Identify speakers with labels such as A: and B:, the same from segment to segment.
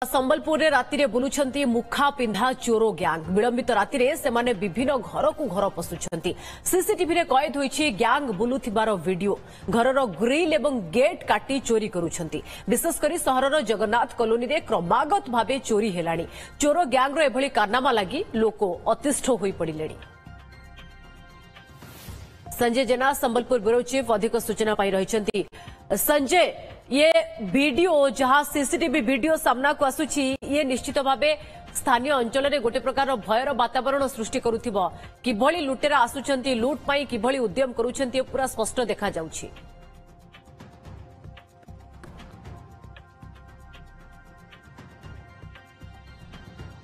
A: संबलपुर में राति में बुलुंट मुखा पिंधा चोर ग्यांग विलंबित राति में सेमाने विभिन्न घर को घर पशुंट सीसीटीवी रे कैद होईछि ग्यांग बुलुथिबार वीडियो घरर ग्रिल एवं गेट काटी चोरी करुछंती विशेषकर सहरर जगन्नाथ कॉलोनी रे क्रमागत भावे चोरी हेलाणी चोर ग्यांग रो एभली कारनामा लागि लोक अतिष्ठ होई पड़िलेणी। संजय जेना संबलपुर ब्यूरो चीफ अधिक सूचना पाई रहिछंती। संजय, ये वीडियो जहां सीसीटीवी वीडियो सामना को आसुछि ये निश्चित भावे स्थानीय अंचल में गोटे प्रकार भयर वातावरण सृष्टि करुथिबो किभली लुटेरा आसुछंती लुट पाई किभली उद्यम करुछंती पूरा स्पष्ट देखा जाउछि।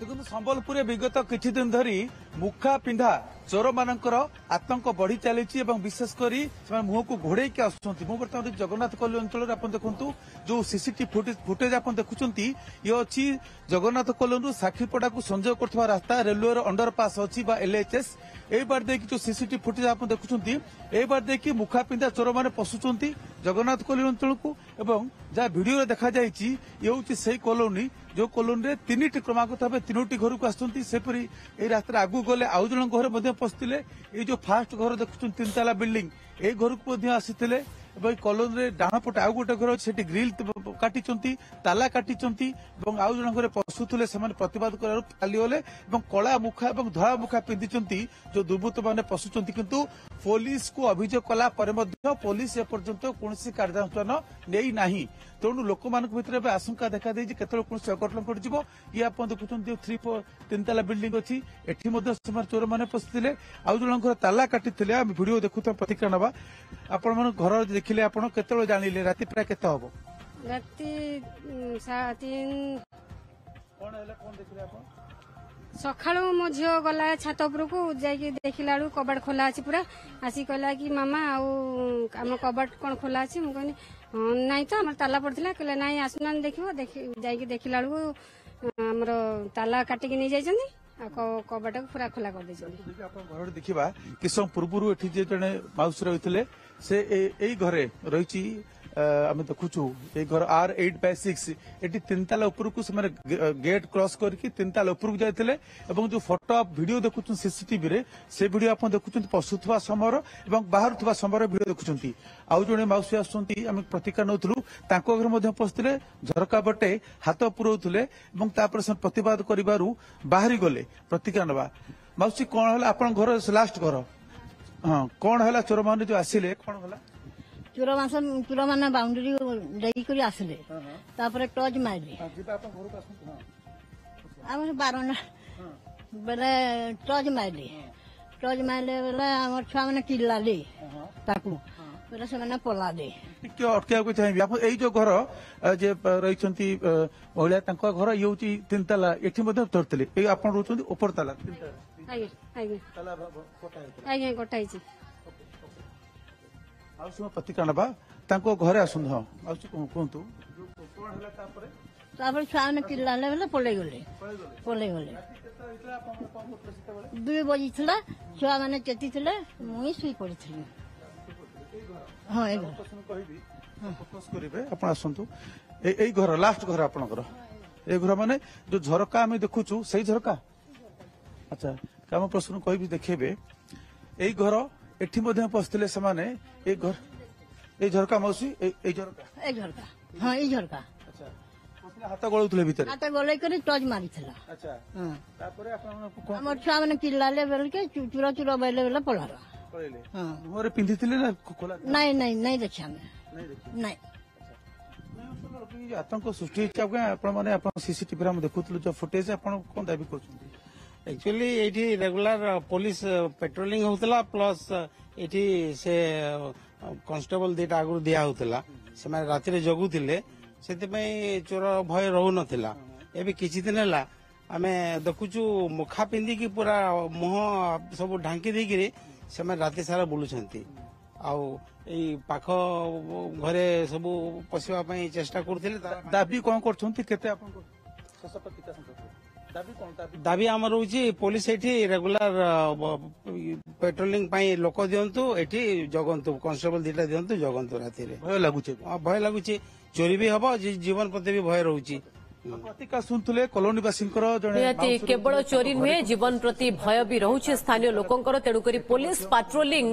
B: देखो संबलपुर विगत किछि दिन धरी मुखा पिंधा चोर मानकर आतंक बढ़ी चली विशेषकर मुह को घोड़े आसुँच बर्तमान जगन्नाथ कॉलोनी अंचल आप देखु जो सीसीटीवी फुटेज आप देखुं ये अच्छी जगन्नाथ कॉलोनी साखीपड़ा को संजोग कर रास्ता रेलवे अंडरपास अच्छी एलएचएस यही बार देखिए जो सीसीटीवी फुटेज आप देखुं यही बार देखिए मुखा पिंधा चोर मैंने पशुंट जगन्नाथ कॉलोनी अंचल को जहाँ भिडियो देखा ये हूँ से कॉलोनी जो कॉलोनी रे तीन क्रमागत भाव तीनोटी घर को आसपरी रास्ता आगू गले आउ जन घर पशिले ये जो फास्ट घर देखुं तीन ताला बिल्डिंग ये घर को आसी कॉलोनी रे डाण पटे आउ गोटे घर से ग्रिल काटी ताला काटी आउ जन घर पशुले से प्रतिवाद करगले कला मुखा और धला मुखा पिंधि जो दुर्बृत्त मैंने पशुंट किंतु पुलिस को अभियोग कला पुलिस एपर्यंत कौन कार्यानुष्ठान नहीं ना तेणु लोक भितर आशंका देखा दी केतल कौन अघटन घटो ये आप देखुं तीन ताला बिल्डिंग अच्छी एटी चोर मैंने पशिले आउ जन घर ताला काटी भिडियो देखु प्रतिक्रिया नवा आपण घर देखिले आपण केतल जानिले राति प्राय केते हबो
C: राति 3:30
B: कोन हैला कोन देखिले आपण
C: सकाळु मो झियो गला छात उपर को जाई देखिला कबाट खोला अछि पूरा आसी कहला कि मामा आम कबाट कोन खोला अछि मु कहनी नहीं तो हमर ताला पड़थिला कहले नहीं आसुना देखिबो जाई देखिला हमर ताला काटी के नै जाइछन्ती कबाट पूरा खोला कर दैछन्ती।
B: आपण घर देखिबा कि सम पूर्वरु एठी जे जने माउस रहितले से एई घरे रहिछि आम देखुचु ये घर R8/6 एटी तीन ताला ऊपर को से गेट क्रॉस करके तीन ताला ऊपर को जाइतिले एवं जो फोटो वीडियो देखुचु सीसीटीवी रे से वीडियो आपण देखुचु पशुथवा समर एवं बाहर थवा समर वीडियो देखुचु आउ जने माउसी आसुंती हम प्रतिक्रिया नउथलु तांको घर मध्ये पस्तिले झरका बटे हाथ पुरौथले एवं तापर से प्रतिवाद करिबारु बाहरी गले प्रतिक्रिया नबा माउसी कोन होला आपण घर लास्ट घर हां कोन होला चोर माने जो आसिले कोन होला
D: चोर मैंने बाउंड्री देकर आसिले टच मारे बारना बेले टच मारे बेले आम छुआ मैंने चिल्लाले बेले से पलाले
B: अटक चाहिए जो घर जे रही महिला घर ये तीन ताला ये धरते आप रोपर ताला प्रतिक्रिया नवा घरे आसुन हाँ कहतु
D: छुआ मैंने चिल्लाले बेले पलि गले 2 बजी छुआ मैंने चेती मुई शुई पड़ी हाँ
B: आसतु यही घर लास्ट घर आपणकर ये घर माने जो झरका आम देखुचु से झरका अच्छा कम प्रश्न कह देखेबे यही घर एठी पशिले से घर ये झरका मौसी
D: झरका हाँ ये झरका
B: अच्छा हाथ गलुले भीतर
D: हाथ गले कर टच मारी
B: अच्छा
D: हमर छुआ मैंने चिल्लाले बेल के चूरा चूरा बैले बेले पलाला
B: मुहरे पिंधि ना खोला
D: नहीं देखिया नहीं
B: आतंक सृष्टि सीसीटीवी देखुलु जो फुटेज कौन दाबी कर
E: एक्चुअली ये रेगुलर पुलिस पेट्रोलिंग होता प्लस ये से कांस्टेबल दीटा आगु दिया होता से राति जगुले से चोर भय रहू नाला एवं किसी दिन है आम देखुचु मुखा पिंधिकी पूरा मुह सब ढांकी देकर से राति सारा बुलूंट पाख घरे सब पशिवाई चेष्टा करते
B: दाबी कौन कर
E: दाबी आम रोचे पुलिस ये रेगुलर पेट्रोलिंग लोक दिंतु ये जगंतु कांस्टेबल दीटा दिंतु जगंतु राति भय लगुचे चोरी भी हम जीवन प्रति भी भय रोचे
B: ପ୍ରତିକା ଶୁଣୁଥିଲେ କଲୋନିବାସୀଙ୍କର ଜଣେ
A: ନିହାତି କେବଳ ଚୋରି ନୁହେଁ ଜୀବନ ପ୍ରତି ଭୟ ବି ରହୁଛି ସ୍ଥାନୀୟ ଲୋକଙ୍କର ତେଣୁକରି ପୋଲିସ ପାଟ୍ରୋଲିଂ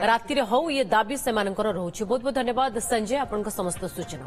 A: ରାତିରେ ହଉ ଇଏ ଦାବି ସେମାନଙ୍କର ରହୁଛି। ବହୁତ ବହୁତ ଧନ୍ୟବାଦ ସଞ୍ଜୟ ଆପଣଙ୍କ ସମସ୍ତ ସୂଚନା।